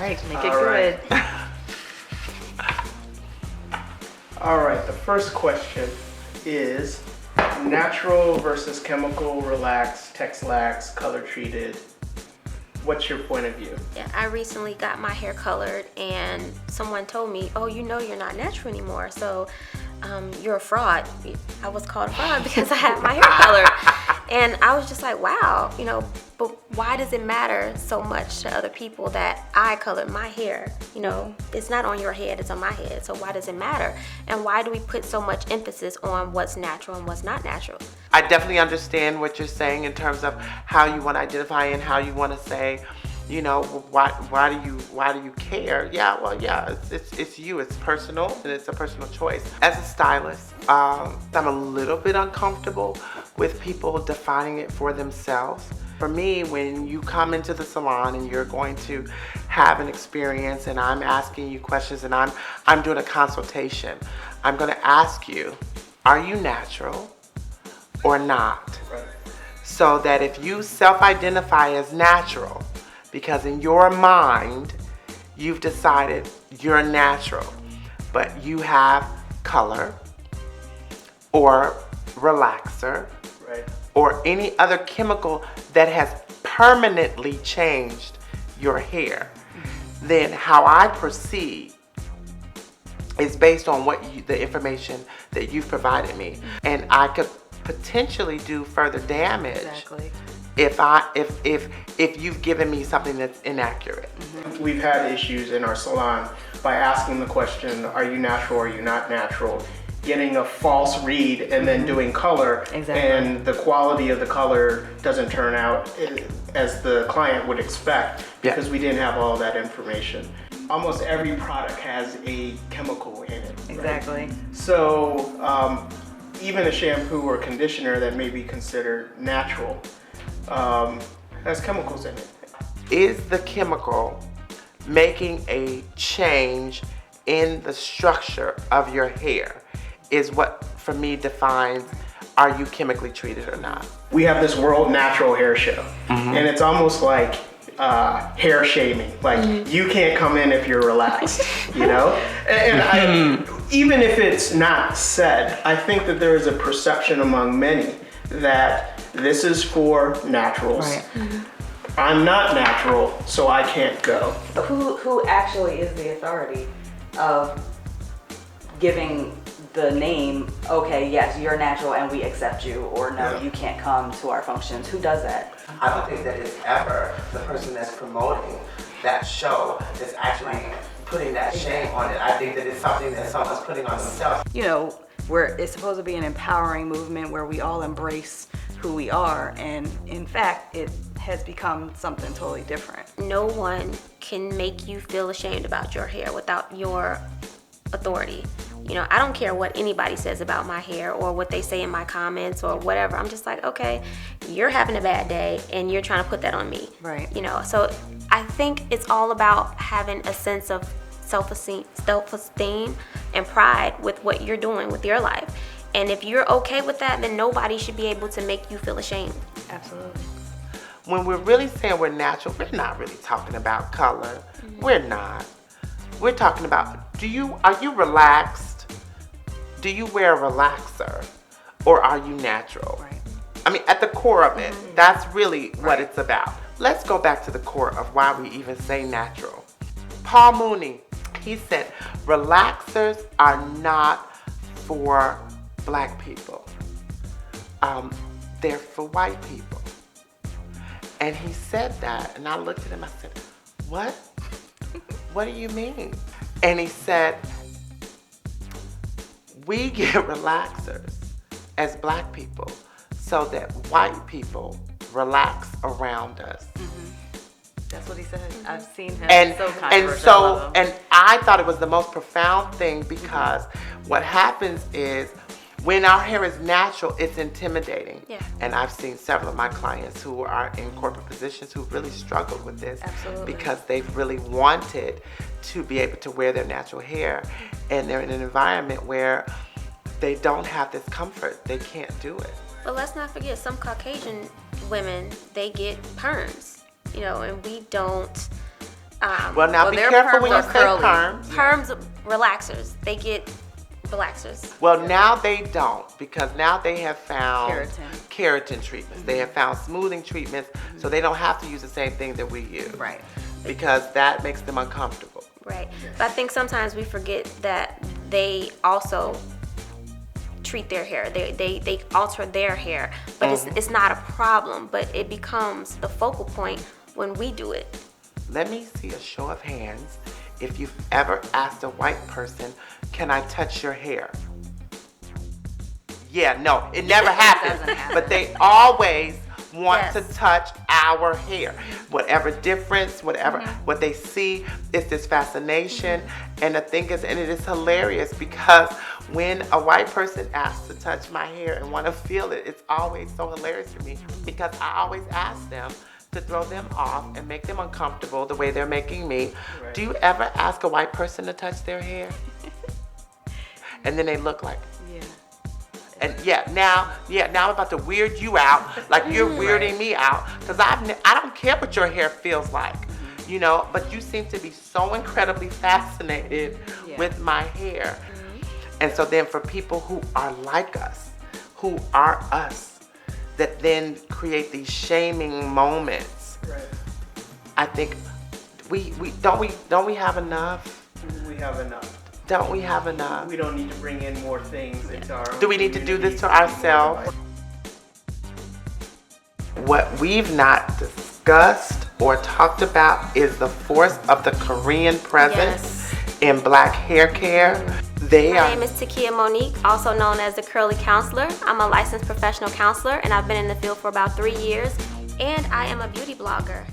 right, make it good. All right, the first question is natural versus chemical, relaxed, Texlax, color treated. What's your point of view? Yeah, I recently got my hair colored and someone told me, oh, you know you're not natural anymore, so you're a fraud. I was called a fraud because I had my hair colored. And I was just like, wow, you know, but why does it matter so much to other people that I colored my hair? You know, it's not on your head, it's on my head. So why does it matter? And why do we put so much emphasis on what's natural and what's not natural? I definitely understand what you're saying in terms of how you want to identify and how you want to say, you know, why do you care? Yeah, well, yeah, it's you. It's personal and it's a personal choice. As a stylist, I'm a little bit uncomfortable with people defining it for themselves. For me, when you come into the salon and you're going to have an experience and I'm asking you questions and I'm doing a consultation, I'm going to ask you, are you natural or not? Right. So that if you self-identify as natural, because in your mind, you've decided you're natural, but you have color or relaxer, Right. or any other chemical that has permanently changed your hair, then how I proceed is based on the information that you've provided me. And I could potentially do further damage. Exactly. If you've given me something that's inaccurate. Mm-hmm. We've had issues in our salon by asking the question, are you natural or are you not natural? Getting a false read and then doing color. Exactly. And the quality of the color doesn't turn out as the client would expect because we didn't have all that information. Almost every product has a chemical in it. Exactly. Right? So even a shampoo or conditioner that may be considered natural has chemicals in it. Is the chemical making a change in the structure of your hair? Is what for me defines, are you chemically treated or not? We have this World Natural Hair Show, and it's almost like hair shaming. Like you can't come in if you're relaxed, you know? And even if it's not said, I think that there is a perception among many that this is for naturals. Right. I'm not natural, so I can't go. Who actually is the authority of giving the name, okay, yes, you're natural and we accept you, or no, you can't come to our functions? Who does that? I don't think that it's ever the person that's promoting that show that's actually putting that shame on it. I think that it's something that someone's putting on themselves. You know, where it's supposed to be an empowering movement where we all embrace who we are, and in fact, it has become something totally different. No one can make you feel ashamed about your hair without your authority. You know, I don't care what anybody says about my hair or what they say in my comments or whatever. I'm just like, okay, you're having a bad day and you're trying to put that on me. Right. You know, so I think it's all about having a sense of self-esteem and pride with what you're doing with your life. And if you're okay with that, then nobody should be able to make you feel ashamed. Absolutely. When we're really saying we're natural, we're not really talking about color. We're not. We're talking about, are you relaxed? Do you wear a relaxer? Or are you natural? Right. I mean, at the core of it, that's really what it's about. Let's go back to the core of why we even say natural. Paul Mooney, he said, relaxers are not for black people. They're for white people. And he said that, and I looked at him, I said, what? What do you mean? And he said, we get relaxers as black people so that white people relax around us. That's what he said. I've seen him. So controversial. And I thought it was the most profound thing because what happens is when our hair is natural, it's intimidating. Yeah. And I've seen several of my clients who are in corporate positions who really struggled with this. Absolutely. Because they've really wanted to be able to wear their natural hair, and they're in an environment where they don't have this comfort. They can't do it. But let's not forget, some Caucasian women, they get perms, you know, and we don't Well, now be their careful perms when you are say curly. perms. Perms, relaxers. They get relaxers. Well, now they don't, because now they have found Keratin. treatments. They have found smoothing treatments, so they don't have to use the same thing that we use. Right. Because that makes them uncomfortable. Right. But I think sometimes we forget that they also treat their hair. They alter their hair. But it's not a problem, but it becomes the focal point when we do it. Let me see a show of hands if you've ever asked a white person, can I touch your hair? Yeah, no, it never happens. But they always want to touch our hair. Whatever difference, whatever, what they see is this fascination. And the thing is, and it is hilarious because when a white person asks to touch my hair and want to feel it, it's always so hilarious to me because I always ask them to throw them off and make them uncomfortable the way they're making me. Right. Do you ever ask a white person to touch their hair? And then they look like, and now I'm about to weird you out, like you're weirding me out, because I don't care what your hair feels like, you know, but you seem to be so incredibly fascinated with my hair. And so then for people who are like us, who are us, that then create these shaming moments. Right. I think we don't we have enough? We have enough. Don't we have enough? We don't need to bring in more things into our own. Do we need to do this to ourselves? What we've not discussed or talked about is the force of the Korean presence in Black hair care. My name is Takeya Monique, also known as the Curly Counselor. I'm a licensed professional counselor and I've been in the field for about 3 years, and I am a beauty blogger.